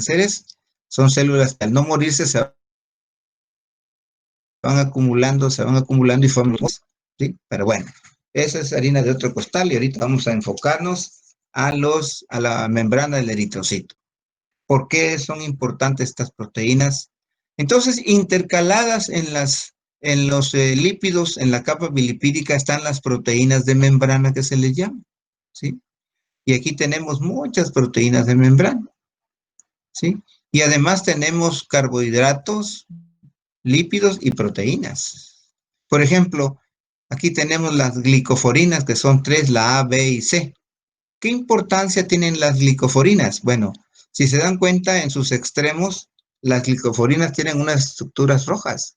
cánceres son células que al no morirse se van acumulando y forman los, ¿sí? Pero bueno, esa es harina de otro costal y ahorita vamos a enfocarnos a la membrana del eritrocito. ¿Por qué son importantes estas proteínas? Entonces, intercaladas en los lípidos, en la capa bilipídica, están las proteínas de membrana que se les llama, ¿sí? Y aquí tenemos muchas proteínas de membrana, ¿sí? Y además tenemos carbohidratos, lípidos y proteínas. Por ejemplo, aquí tenemos las glicoforinas, que son tres, la A, B y C. ¿Qué importancia tienen las glicoforinas? Bueno, si se dan cuenta, en sus extremos, las glicoforinas tienen unas estructuras rojas.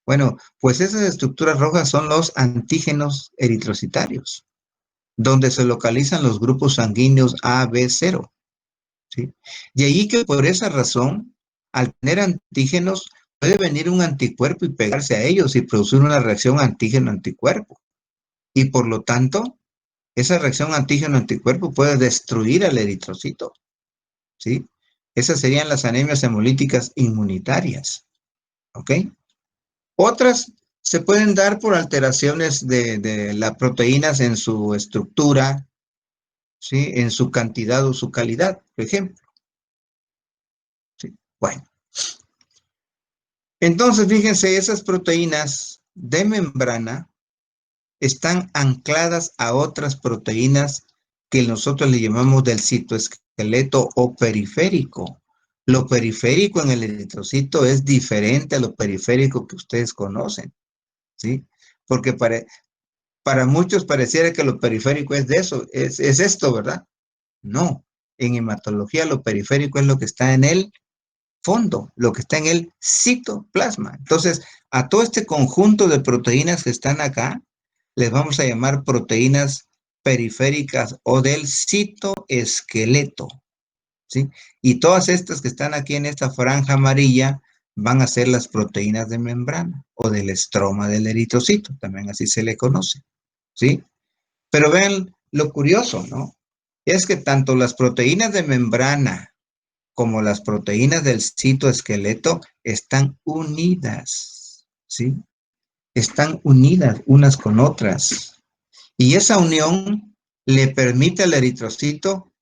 Bueno, pues esas estructuras rojas son los antígenos eritrocitarios, donde se localizan los grupos sanguíneos A, B, 0. ¿Sí? De ahí que por esa razón, al tener antígenos, puede venir un anticuerpo y pegarse a ellos y producir una reacción antígeno-anticuerpo. Y por lo tanto, esa reacción antígeno-anticuerpo puede destruir al eritrocito, ¿sí? Esas serían las anemias hemolíticas inmunitarias, ¿ok? Otras se pueden dar por alteraciones de las proteínas en su estructura, ¿sí? En su cantidad o su calidad, por ejemplo. ¿Sí? Bueno, entonces fíjense, esas proteínas de membrana están ancladas a otras proteínas que nosotros le llamamos del citoesqueleto o periférico. Lo periférico en el eritrocito es diferente a lo periférico que ustedes conocen, ¿sí? Porque para muchos pareciera que lo periférico es de eso, es esto, ¿verdad? No, en hematología lo periférico es lo que está en el fondo, lo que está en el citoplasma. Entonces, a todo este conjunto de proteínas que están acá, les vamos a llamar proteínas periféricas o del citoesqueleto, ¿sí? Y todas estas que están aquí en esta franja amarilla van a ser las proteínas de membrana o del estroma del eritrocito, también así se le conoce, ¿sí? Pero vean lo curioso, ¿no? Es que tanto las proteínas de membrana como las proteínas del citoesqueleto están unidas, ¿sí? Están unidas unas con otras. Y esa unión le permite al eritrocito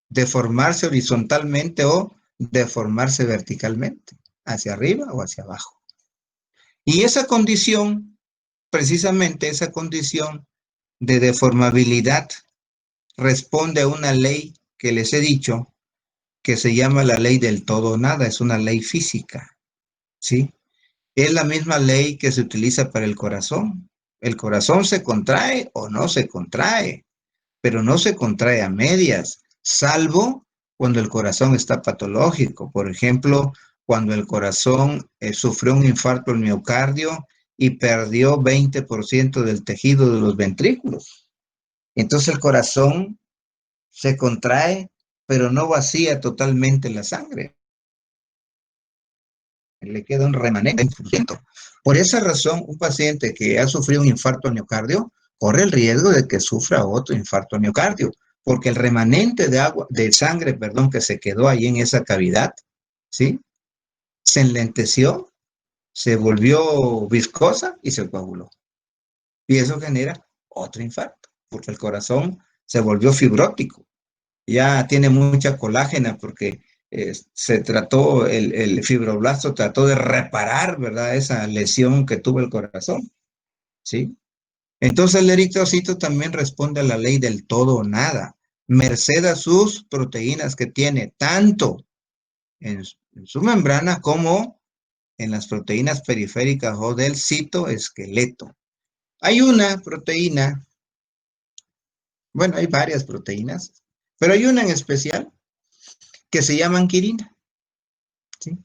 deformarse horizontalmente o deformarse verticalmente, hacia arriba o hacia abajo. Y esa condición, precisamente esa condición de deformabilidad, responde a una ley que les he dicho, que se llama la ley del todo o nada, es una ley física, ¿sí? Es la misma ley que se utiliza para el corazón. El corazón se contrae o no se contrae, pero no se contrae a medias, salvo cuando el corazón está patológico. Por ejemplo, cuando el corazón sufrió un infarto al miocardio y perdió 20% del tejido de los ventrículos. Entonces el corazón se contrae, pero no vacía totalmente la sangre. Le queda un remanente. Por esa razón, un paciente que ha sufrido un infarto al miocardio corre el riesgo de que sufra otro infarto al miocardio, porque el remanente de agua, de sangre, perdón, que se quedó ahí en esa cavidad, ¿sí? Se enlenteció, se volvió viscosa y se coaguló. Y eso genera otro infarto, porque el corazón se volvió fibrótico. Ya tiene mucha colágena porque se trató, el fibroblasto trató de reparar, ¿verdad? Esa lesión que tuvo el corazón, ¿sí? Entonces el eritrocito también responde a la ley del todo o nada, merced a sus proteínas que tiene, tanto en su membrana como en las proteínas periféricas o del citoesqueleto. Hay una proteína, bueno, hay varias proteínas, pero hay una en especial que se llama anquirina, ¿sí?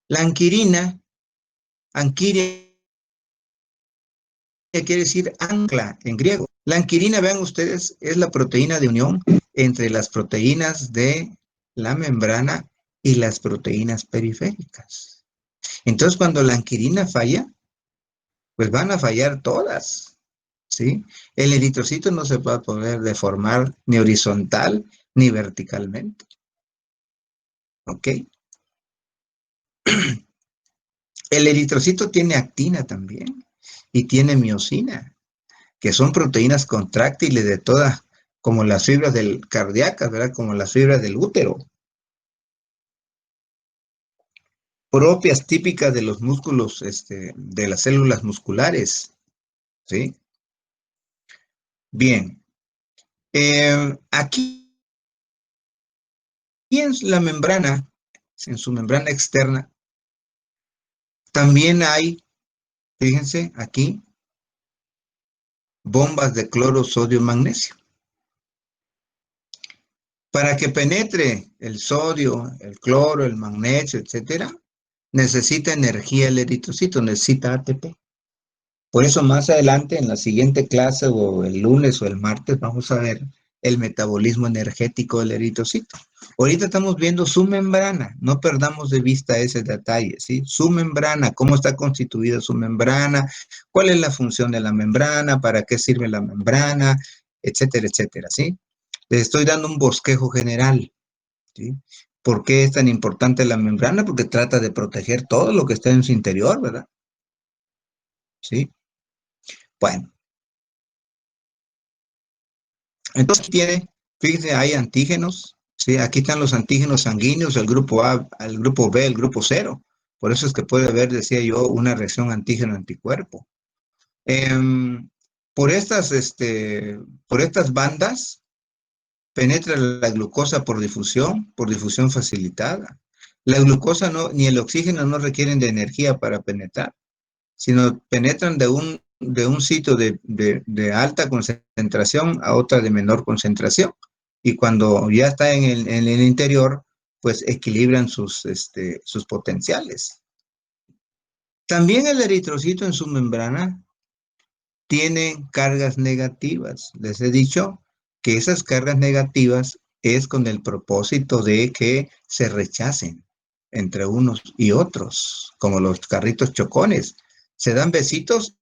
La anquirina, anquiria quiere decir ancla en griego. La anquirina, vean ustedes, es la proteína de unión entre las proteínas de la membrana y las proteínas periféricas. Entonces, cuando la anquirina falla, pues van a fallar todas, ¿sí? El eritrocito no se va a poder deformar ni horizontal ni verticalmente. ¿ok? El eritrocito tiene actina también y tiene miosina, que son proteínas contráctiles de todas, como las fibras del cardíacas, ¿verdad? Como las fibras del útero, propias típicas de los músculos, de las células musculares, ¿sí? Bien, aquí en la membrana, en su membrana externa, también hay, fíjense, aquí, bombas de cloro, sodio, magnesio. Para que penetre el sodio, el cloro, el magnesio, etcétera, necesita energía el eritrocito, necesita ATP. Por eso más adelante, en la siguiente clase, o el lunes o el martes, vamos a ver el metabolismo energético del eritrocito. Ahorita estamos viendo su membrana, no perdamos de vista ese detalle, ¿sí? Su membrana, cómo está constituida su membrana, cuál es la función de la membrana, para qué sirve la membrana, etcétera, etcétera, ¿sí? Les estoy dando un bosquejo general, ¿sí? ¿Por qué es tan importante la membrana? Porque trata de proteger todo lo que está en su interior, ¿verdad? ¿Sí? Bueno, entonces tiene, fíjense, hay antígenos, ¿sí? Aquí están los antígenos sanguíneos, el grupo A, el grupo B, el grupo cero. Por eso es que puede haber, decía yo, una reacción antígeno-anticuerpo. Em, por por estas bandas, penetra la glucosa por difusión facilitada. La glucosa no, ni el oxígeno no requieren de energía para penetrar, sino penetran de un sitio de alta concentración a otra de menor concentración. Y cuando ya está en el interior, pues equilibran sus potenciales. También el eritrocito en su membrana tiene cargas negativas. Les he dicho que esas cargas negativas es con el propósito de que se rechacen entre unos y otros, como los carritos chocones. Se dan besitos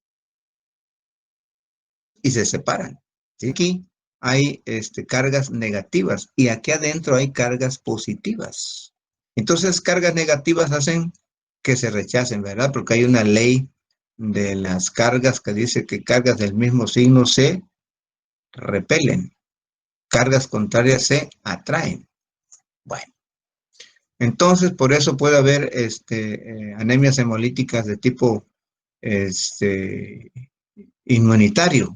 y se separan. ¿Sí? Aquí hay cargas negativas y aquí adentro hay cargas positivas. Entonces, cargas negativas hacen que se rechacen, ¿verdad? Porque hay una ley de las cargas que dice que cargas del mismo signo se repelen, cargas contrarias se atraen. Bueno, entonces por eso puede haber anemias hemolíticas de tipo este, inmunitario.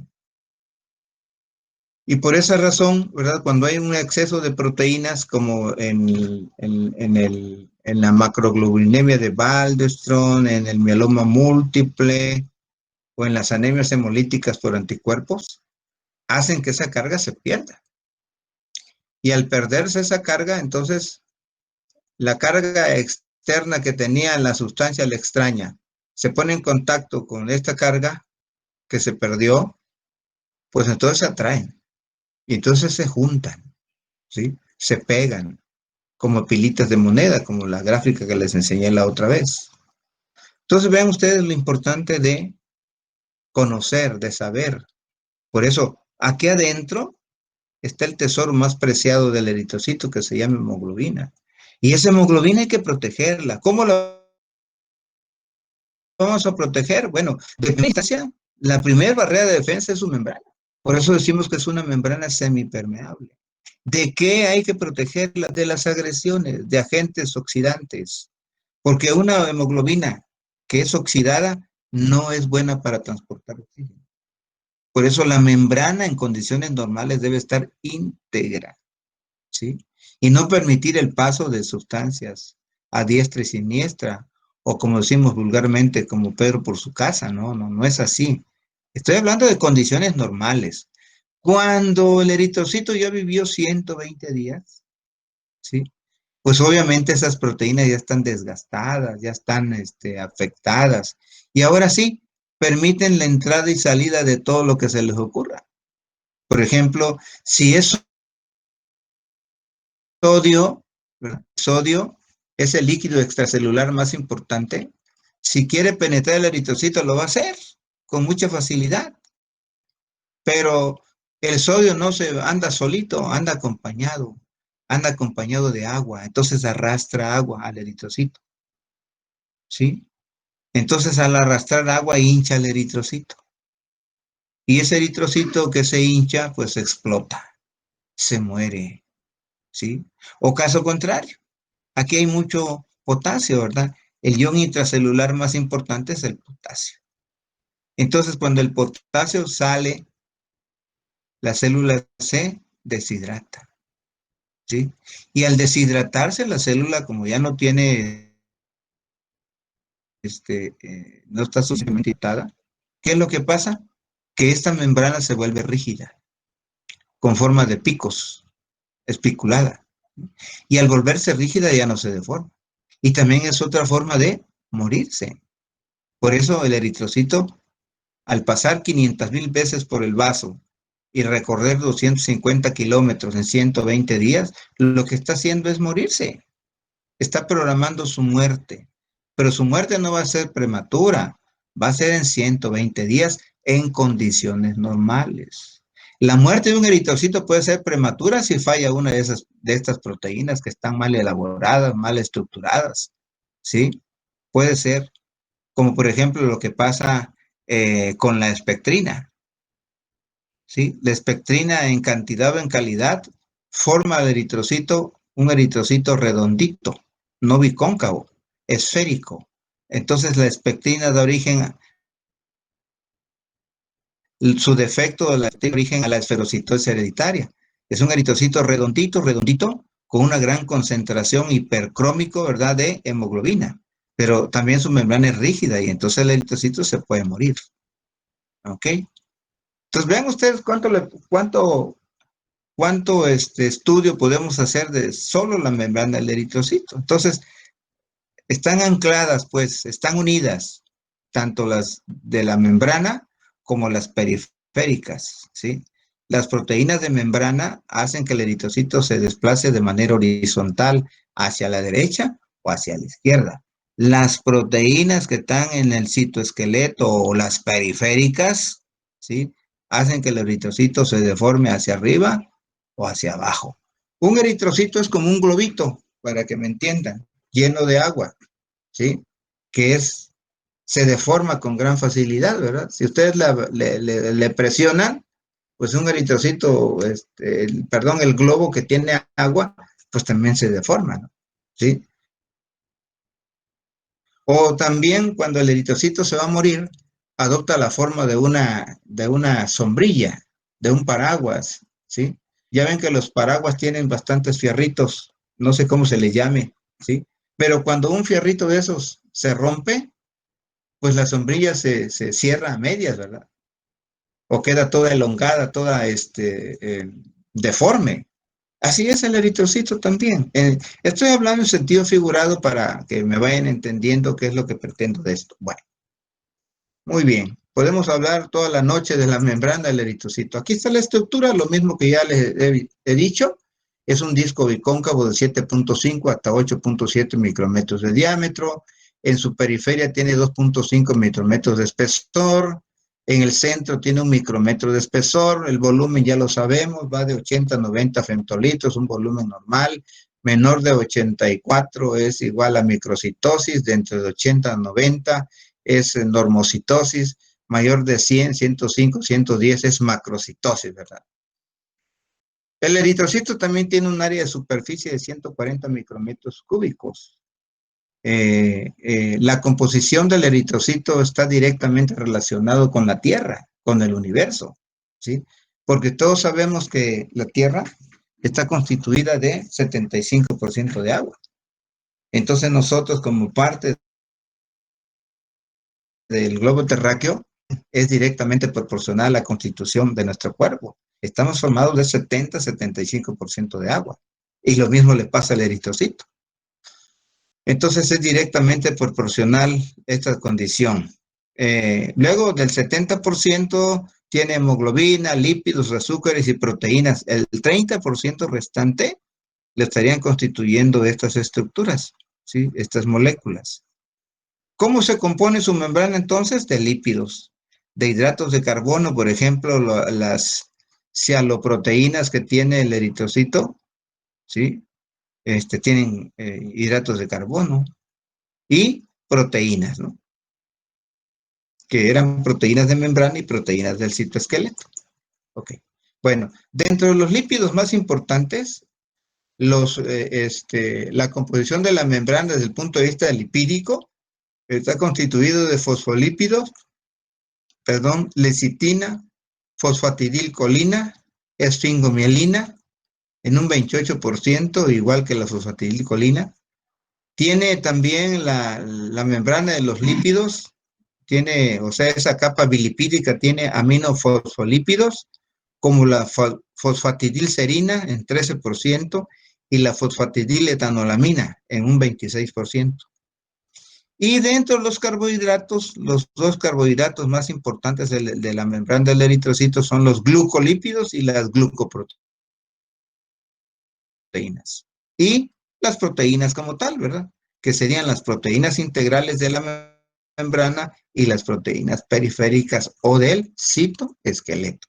Y por esa razón, ¿verdad? Cuando hay un exceso de proteínas, como en la macroglobulinemia de Waldenström, en el mieloma múltiple o en las anemias hemolíticas por anticuerpos, hacen que esa carga se pierda. Y al perderse esa carga, entonces la carga externa que tenía la sustancia, la extraña, se pone en contacto con esta carga que se perdió, pues entonces se atraen. Y entonces se juntan, ¿sí? Se pegan como pilitas de moneda, como la gráfica que les enseñé la otra vez. Entonces vean ustedes lo importante de conocer, de saber. Por eso, aquí adentro está el tesoro más preciado del eritrocito, que se llama hemoglobina. Y esa hemoglobina hay que protegerla. ¿Cómo la vamos a proteger? Bueno, de primera instancia, la primera barrera de defensa es su membrana. Por eso decimos que es una membrana semipermeable. ¿De qué hay que protegerla? De las agresiones, de agentes oxidantes. Porque una hemoglobina que es oxidada no es buena para transportar oxígeno. Por eso la membrana en condiciones normales debe estar íntegra, ¿sí? Y no permitir el paso de sustancias a diestra y siniestra, o como decimos vulgarmente, como Pedro por su casa, no, no, no es así. Estoy hablando de condiciones normales. Cuando el eritrocito ya vivió 120 días, ¿sí? Pues obviamente esas proteínas ya están desgastadas, ya están afectadas. Y ahora sí, permiten la entrada y salida de todo lo que se les ocurra. Por ejemplo, si es sodio, ¿verdad? Sodio es el líquido extracelular más importante. Si quiere penetrar el eritrocito, lo va a hacer con mucha facilidad. Pero el sodio no se anda solito, anda acompañado. anda acompañado de agua, entonces arrastra agua al eritrocito, ¿sí? Entonces al arrastrar agua hincha el eritrocito. Y ese eritrocito que se hincha, pues explota, se muere, ¿sí? O caso contrario, aquí hay mucho potasio, ¿verdad? El ion intracelular más importante es el potasio. Entonces, cuando el potasio sale, la célula se deshidrata, ¿sí? Y al deshidratarse la célula, como ya no tiene, no está suficientemente hidratada, ¿qué es lo que pasa? Que esta membrana se vuelve rígida, con forma de picos, espiculada. Y al volverse rígida ya no se deforma. Y también es otra forma de morirse. Por eso el eritrocito, al pasar 500,000 veces por el vaso y recorrer 250 kilómetros en 120 días, lo que está haciendo es morirse. Está programando su muerte. Pero su muerte no va a ser prematura, va a ser en 120 días en condiciones normales. La muerte de un eritrocito puede ser prematura si falla una de estas proteínas que están mal elaboradas, mal estructuradas, ¿sí? Puede ser, como por ejemplo lo que pasa con la espectrina, ¿sí? La espectrina en cantidad o en calidad forma el eritrocito, un eritrocito redondito, no bicóncavo, esférico. Entonces la espectrina da origen, su defecto da origen a la esferocitosis hereditaria. Es un eritrocito redondito, redondito, con una gran concentración hipercrómico, ¿verdad?, de hemoglobina. Pero también su membrana es rígida y entonces el eritrocito se puede morir. ¿Ok? Entonces vean ustedes cuánto estudio podemos hacer de solo la membrana del eritrocito. Entonces, están ancladas, pues, están unidas, tanto las de la membrana como las periféricas, ¿sí? Las proteínas de membrana hacen que el eritrocito se desplace de manera horizontal hacia la derecha o hacia la izquierda. Las proteínas que están en el citoesqueleto o las periféricas, ¿sí?, hacen que el eritrocito se deforme hacia arriba o hacia abajo. Un eritrocito es como un globito, para que me entiendan, lleno de agua, ¿sí? Que se deforma con gran facilidad, ¿verdad? Si ustedes le presionan, pues un eritrocito, perdón, el globo que tiene agua, pues también se deforma, ¿no? ¿Sí? O también cuando el eritrocito se va a morir, adopta la forma de una sombrilla, de un paraguas, ¿sí? Ya ven que los paraguas tienen bastantes fierritos, no sé cómo se le llame, ¿sí? Pero cuando un fierrito de esos se rompe, pues la sombrilla se cierra a medias, ¿verdad? O queda toda elongada, toda deforme. Así es el eritrocito también. Estoy hablando en sentido figurado para que me vayan entendiendo qué es lo que pretendo de esto. Bueno, muy bien. Podemos hablar toda la noche de la membrana del eritrocito. Aquí está la estructura, lo mismo que ya les he dicho. Es un disco bicóncavo de 7.5 hasta 8.7 micrómetros de diámetro. En su periferia tiene 2.5 micrómetros de espesor. En el centro tiene un micrómetro de espesor. El volumen ya lo sabemos, va de 80 a 90 femtolitros, un volumen normal. Menor de 84 es igual a microcitosis, dentro de 80 a 90 es normocitosis, mayor de 100, 105, 110 es macrocitosis, ¿verdad? El eritrocito también tiene un área de superficie de 140 micrometros cúbicos. La composición del eritrocito está directamente relacionado con la Tierra, con el universo, ¿sí? Porque todos sabemos que la Tierra está constituida de 75% de agua. Entonces nosotros, como parte del globo terráqueo, es directamente proporcional a la constitución de nuestro cuerpo. Estamos formados de 70-75% de agua. Y lo mismo le pasa al eritrocito. Entonces es directamente proporcional esta condición. Luego del 70% tiene hemoglobina, lípidos, azúcares y proteínas. El 30% restante le estarían constituyendo estas estructuras, ¿sí? Estas moléculas. ¿Cómo se compone su membrana entonces? De lípidos, de hidratos de carbono, por ejemplo, las cialoproteínas que tiene el eritrocito ¿sí? Tienen hidratos de carbono y proteínas, ¿no? Que eran proteínas de membrana y proteínas del citoesqueleto. Ok. Bueno, dentro de los lípidos más importantes, la composición de la membrana desde el punto de vista lipídico está constituido de fosfolípidos, perdón, lecitina, fosfatidilcolina, esfingomielina, en un 28%, igual que la fosfatidilcolina. Tiene también la membrana de los lípidos, tiene, o sea, esa capa bilipídica tiene aminofosfolípidos, como la fosfatidilcerina en 13% y la fosfatidiletanolamina en un 26%. Y dentro de los carbohidratos, los dos carbohidratos más importantes de la membrana del eritrocito son los glucolípidos y las glucoproteínas. Y las proteínas como tal, ¿verdad? Que serían las proteínas integrales de la membrana y las proteínas periféricas o del citoesqueleto.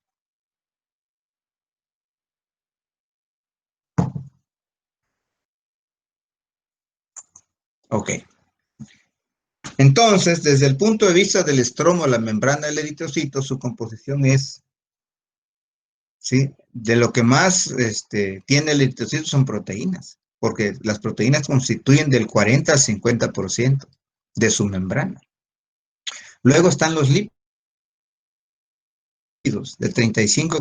Ok. Entonces, desde el punto de vista del estromo, la membrana del eritrocito, su composición es, ¿sí? De lo que más tiene el eritrocito son proteínas, porque las proteínas constituyen del 40 al 50% de su membrana. Luego están los lípidos de 35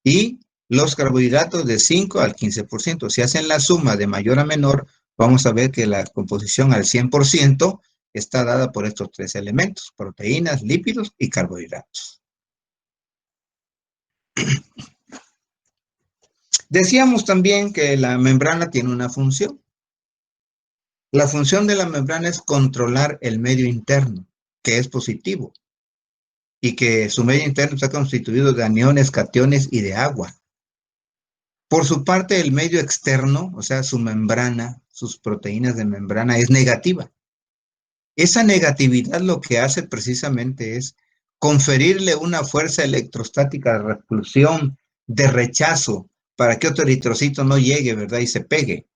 y los carbohidratos de 5 al 15%. Si hacen la suma de mayor a menor, vamos a ver que la composición al 100% está dada por estos tres elementos: proteínas, lípidos y carbohidratos. Decíamos también que la membrana tiene una función. La función de la membrana es controlar el medio interno, que es positivo, y que su medio interno está constituido de aniones, cationes y de agua. Por su parte, el medio externo, o sea, su membrana, sus proteínas de membrana, es negativa. Esa negatividad lo que hace precisamente es conferirle una fuerza electrostática de repulsión, de rechazo, para que otro eritrocito no llegue, ¿verdad? Y se pegue.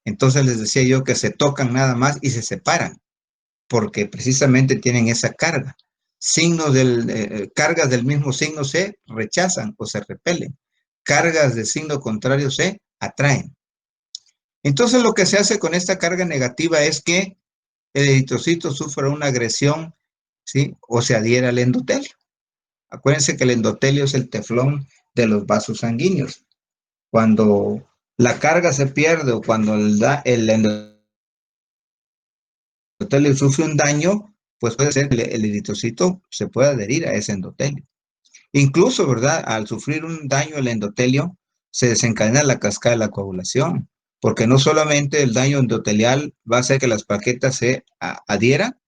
Entonces les decía yo que se tocan nada más y se separan, porque precisamente tienen esa carga. Cargas del mismo signo se rechazan o se repelen. Cargas de signo contrario se atraen. Entonces lo que se hace con esta carga negativa es que el eritrocito sufre una agresión, ¿sí? O se adhiere al endotelio. Acuérdense que el endotelio es el teflón de los vasos sanguíneos. Cuando la carga se pierde o cuando el endotelio sufre un daño, pues puede ser que el eritrocito se pueda adherir a ese endotelio. Incluso, ¿verdad? Al sufrir un daño el endotelio, se desencadena la cascada de la coagulación, porque no solamente el daño endotelial va a hacer que las plaquetas se adhieran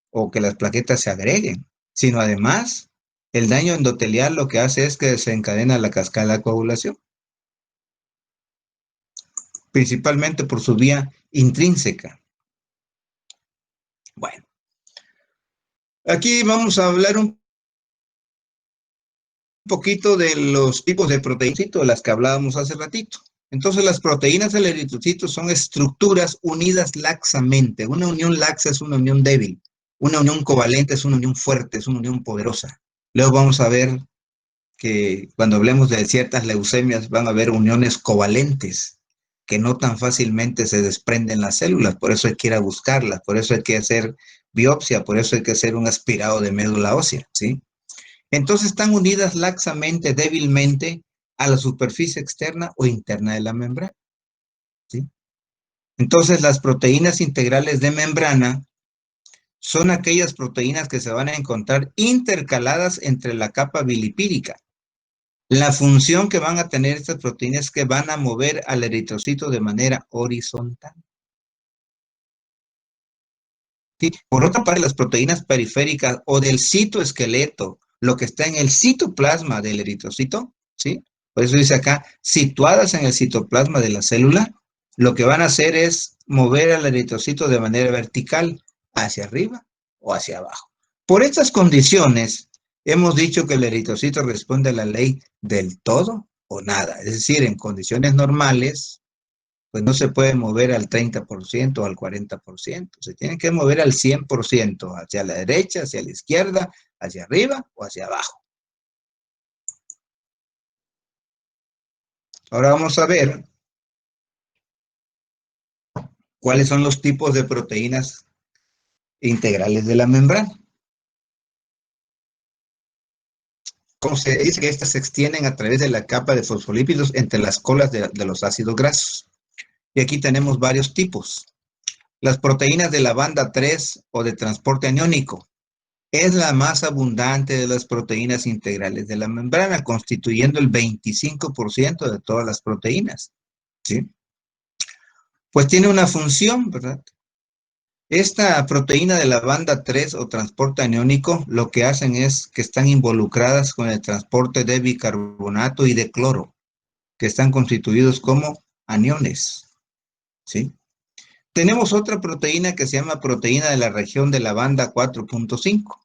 o que las plaquetas se agreguen, sino además el daño endotelial lo que hace es que desencadena la cascada de la coagulación, principalmente por su vía intrínseca. Bueno, aquí vamos a hablar un poquito de los tipos de proteínas de las que hablábamos hace ratito. Entonces, las proteínas del eritrocito son estructuras unidas laxamente. Una unión laxa es una unión débil. Una unión covalente es una unión fuerte, es una unión poderosa. Luego vamos a ver que cuando hablemos de ciertas leucemias van a haber uniones covalentes que no tan fácilmente se desprenden las células. Por eso hay que ir a buscarlas, por eso hay que hacer biopsia, por eso hay que hacer un aspirado de médula ósea, ¿sí? Entonces están unidas laxamente, débilmente a la superficie externa o interna de la membrana, ¿sí? Entonces las proteínas integrales de membrana son aquellas proteínas que se van a encontrar intercaladas entre la capa bilipídica. La función que van a tener estas proteínas es que van a mover al eritrocito de manera horizontal. ¿Sí? Por otra parte, las proteínas periféricas o del citoesqueleto, lo que está en el citoplasma del eritrocito, ¿sí? Por eso dice acá, situadas en el citoplasma de la célula, lo que van a hacer es mover al eritrocito de manera vertical, hacia arriba o hacia abajo. Por estas condiciones, hemos dicho que el eritrocito responde a la ley del todo o nada. Es decir, en condiciones normales, pues no se puede mover al 30% o al 40%. Se tiene que mover al 100%, hacia la derecha, hacia la izquierda, hacia arriba o hacia abajo. Ahora vamos a ver cuáles son los tipos de proteínas integrales de la membrana. Como se dice que estas se extienden a través de la capa de fosfolípidos entre las colas de los ácidos grasos. Y aquí tenemos varios tipos. Las proteínas de la banda 3 o de transporte aniónico es la más abundante de las proteínas integrales de la membrana, constituyendo el 25% de todas las proteínas, ¿sí? Pues tiene una función, ¿verdad? Esta proteína de la banda 3 o transporte aniónico lo que hacen es que están involucradas con el transporte de bicarbonato y de cloro, que están constituidos como aniones, ¿sí? Tenemos otra proteína que se llama proteína de la región de la banda 4.5.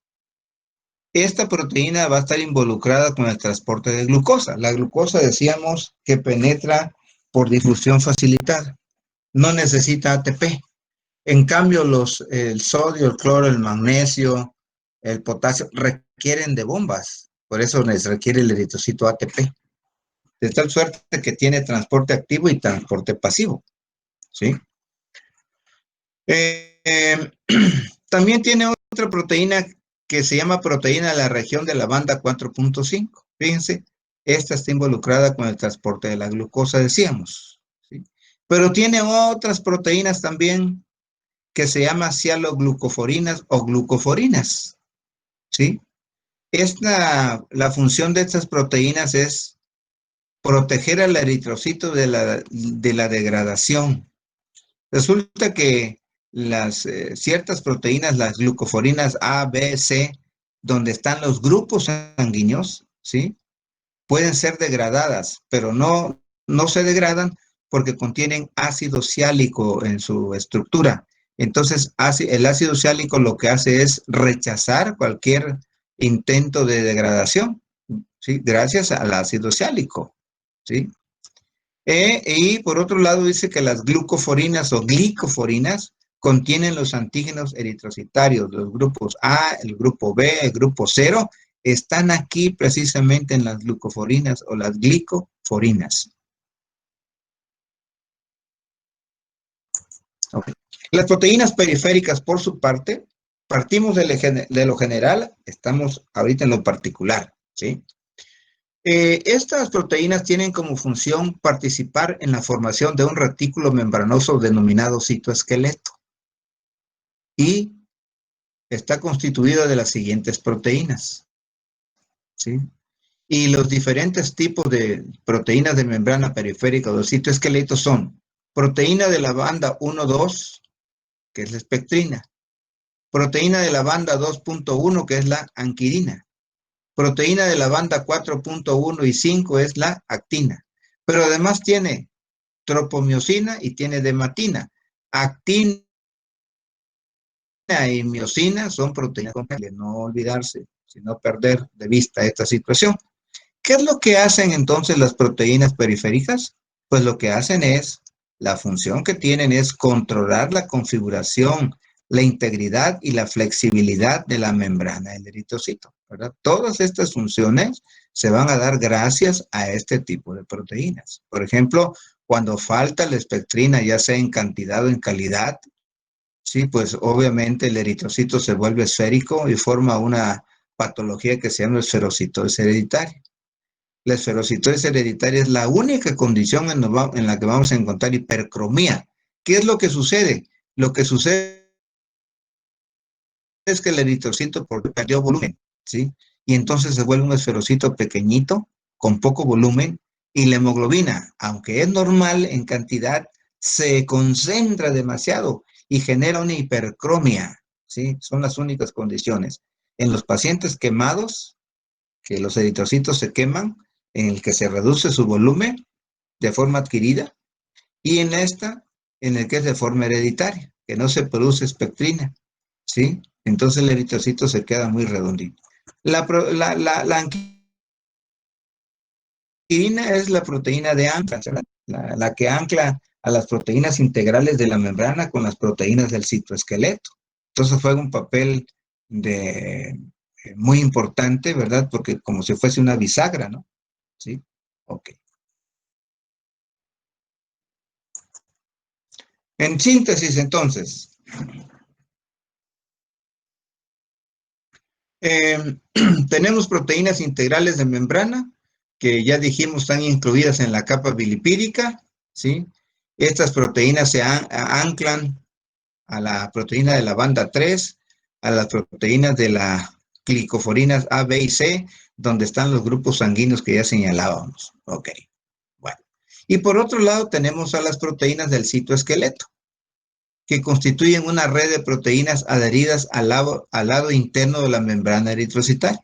Esta proteína va a estar involucrada con el transporte de glucosa. La glucosa decíamos que penetra por difusión facilitada. No necesita ATP. En cambio, el sodio, el cloro, el magnesio, el potasio requieren de bombas. Por eso les requiere el eritrocito ATP. De tal suerte que tiene transporte activo y transporte pasivo, ¿sí? También tiene otra proteína que se llama proteína de la región de la banda 4.5. Fíjense, esta está involucrada con el transporte de la glucosa, decíamos, ¿sí? Pero tiene otras proteínas también que se llaman cialoglucoforinas o glucoforinas, ¿sí? La función de estas proteínas es proteger al eritrocito de la degradación. Resulta que ciertas proteínas, las glucoforinas A, B, C, donde están los grupos sanguíneos, ¿sí? Pueden ser degradadas, pero no se degradan porque contienen ácido ciálico en su estructura. Entonces, el ácido ciálico lo que hace es rechazar cualquier intento de degradación, ¿sí? Gracias al ácido ciálico, ¿sí? Y por otro lado dice que las glucoforinas o glicoforinas contienen los antígenos eritrocitarios, los grupos A, el grupo B, el grupo 0, están aquí precisamente en las glucoforinas o las glicoforinas. Okay. Las proteínas periféricas, por su parte, partimos de lo general, estamos ahorita en lo particular, ¿sí? Estas proteínas tienen como función participar en la formación de un retículo membranoso denominado citoesqueleto y está constituido de las siguientes proteínas, ¿sí? Y los diferentes tipos de proteínas de membrana periférica o del citoesqueleto son proteína de la banda 1,2, que es la espectrina, proteína de la banda 2.1, que es la anquirina, proteína de la banda 4.1 y 5 es la actina, pero además tiene tropomiosina y tiene dematina. Actina y miosina son proteínas complejas, no olvidarse, sino perder de vista esta situación. ¿Qué es lo que hacen entonces las proteínas periféricas? Pues lo que hacen es, la función que tienen es controlar la configuración, la integridad y la flexibilidad de la membrana del eritrocito, ¿verdad? Todas estas funciones se van a dar gracias a este tipo de proteínas. Por ejemplo, cuando falta la espectrina, ya sea en cantidad o en calidad, sí, pues obviamente el eritrocito se vuelve esférico y forma una patología que se llama esferocitosis hereditaria. La esferocitosis hereditaria es la única condición en la que vamos a encontrar hipercromía. ¿Qué es lo que sucede? Lo que sucede es que el eritrocito perdió volumen, ¿sí? Y entonces se vuelve un esferocito pequeñito, con poco volumen, y la hemoglobina, aunque es normal en cantidad, se concentra demasiado y genera una hipercromia, ¿sí? Son las únicas condiciones. En los pacientes quemados, que los eritrocitos se queman, en el que se reduce su volumen de forma adquirida, y en el que es de forma hereditaria, que no se produce espectrina, ¿sí? Entonces el eritrocito se queda muy redondito. La anquirina es la proteína de ancla, la que ancla a las proteínas integrales de la membrana con las proteínas del citoesqueleto. Entonces fue un papel muy importante, ¿verdad? Porque como si fuese una bisagra, ¿no? ¿Sí? Ok. En síntesis, entonces, tenemos proteínas integrales de membrana, que ya dijimos están incluidas en la capa bilipídica, ¿sí? Estas proteínas se anclan a la proteína de la banda 3, a las proteínas de las glicoforinas A, B y C, donde están los grupos sanguíneos que ya señalábamos. Ok, bueno. Y por otro lado tenemos a las proteínas del citoesqueleto, que constituyen una red de proteínas adheridas al lado interno de la membrana eritrocitaria,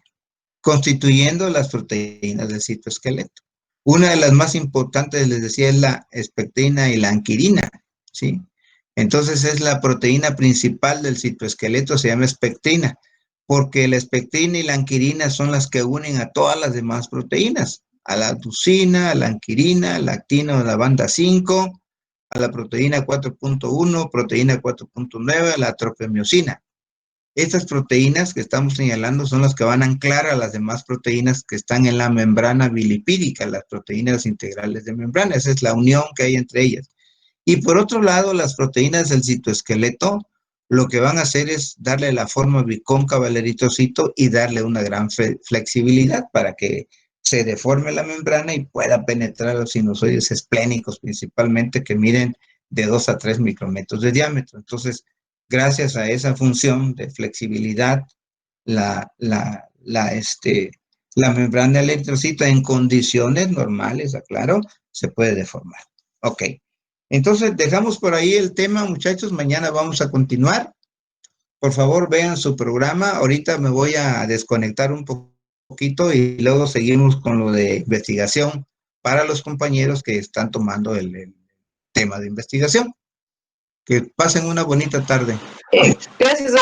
constituyendo las proteínas del citoesqueleto. Una de las más importantes, les decía, es la espectrina y la anquirina, ¿sí? Entonces es la proteína principal del citoesqueleto, se llama espectrina, porque la espectrina y la anquirina son las que unen a todas las demás proteínas, a la aducina, a la anquirina, al actino de la banda 5, a la proteína 4.1, proteína 4.9, a la tropemiosina. Estas proteínas que estamos señalando son las que van a anclar a las demás proteínas que están en la membrana bilipídica, las proteínas integrales de membrana. Esa es la unión que hay entre ellas. Y por otro lado, las proteínas del citoesqueleto lo que van a hacer es darle la forma bicóncava al eritrocito y darle una gran flexibilidad para que se deforme la membrana y pueda penetrar los sinusoides esplénicos principalmente, que miden de 2 a 3 micrómetros de diámetro. Entonces, gracias a esa función de flexibilidad, la membrana del eritrocito en condiciones normales, aclaro, se puede deformar. Ok. Entonces, dejamos por ahí el tema, muchachos. Mañana vamos a continuar. Por favor, vean su programa. Ahorita me voy a desconectar un poquito y luego seguimos con lo de investigación para los compañeros que están tomando el tema de investigación. Que pasen una bonita tarde. Gracias, doctor.